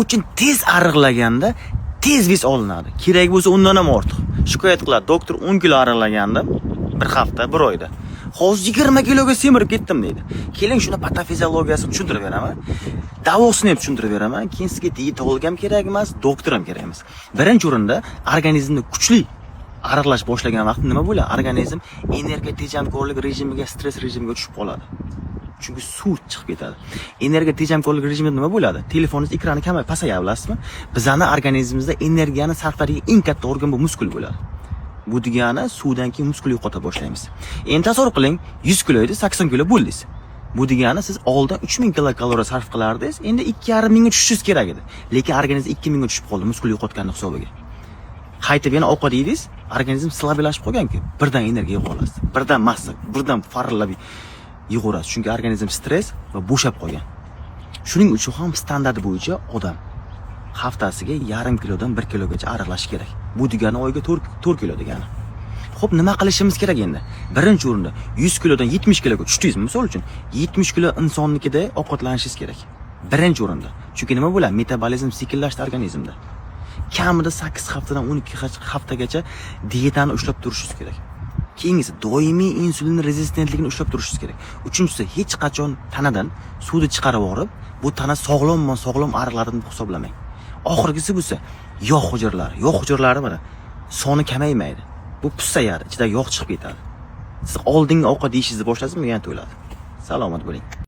uchun tez ariqlaganda tez vis olinadi. Kerak bo'lsa undan ham ortiq. Shikoyat qiladi. Doktor 10 kilo ariqlaganda bir hafta, bir oyda. Hozir 20 kiloga semirib ketdim deydi. Keling shuni patofiziologiyasini tushuntirib beraman. Davosini ham tushuntirib beraman. Keyin sizga dietolog ham kerak emas, doktor ham kerak emas. Birinchi o'rinda organizmni kuchli ariqlash boshlagan vaqt nima bo'ladi? Organizm energiya tejamkorlik rejimiga, stress rejimiga tushib qoladi. Chunki suv chiqib ketadi. Energiya tejamkorlik rejimida nima bo'ladi? Telefoningiz ekrani kamay pasayadi, bilasizmi? Bizning organizmimizda energiyani sarflaydigan eng katta organ bu muskul bo'ladi. Bu degani suvdan keyin muskul yo'qota boshlaymiz. Endi tasavvur qiling, 100 kilo edi, 80 kilo bo'ldingiz. Bu degani siz oldin 3000 kilokaloriya sarf qilardingiz, endi 2500 ga tushishingiz kerak edi. Lekin organizm 2000 ga tushib qoldi muskul yo'qotganning hisobiga. Qaytib yana ovqat yedingiz, organizm slabilashib qolgan-ku, birdan energiya yo'qolasiz. Birdan massa, birdan farillab yig'urasiz. Chunki organizm stress va bo'shab qolgan. Shuning uchun ham standart bo'yicha odam haftasiga yarim kilodan 1 kilogacha ariqlash kerak. Bu degani oyiga 4 kilo degani. Xo'p, nima qilishimiz kerak endi? Birinchi o'rinda 100 kilodan 70 kiloga tushdingiz, misol uchun 70 kilo insonnikida ovqatlanishingiz kerak. Birinchi o'rinda. Chunki nima bo'ladi? Metabolizm sekinlashdi organizmda. Kamida 8 haftadan 12 haftagacha dietani ushlab turishingiz kerak. Keyingisi doimiy insulin rezistentligini ushlab turishingiz kerak. Uchinchisi, hech qachon tanadan suvni chiqarib yorib, bu tana sog'lom ariqlarni hisoblamang. Oxirgisi bo'lsa, yog' hujayralari mana soni kamaymaydi. Bu pussayadi, ichida yog' chiqib ketadi. Siz oldingi ovqat yeyishingizni boshlasizmi, yana to'ladi. Salomat bo'ling.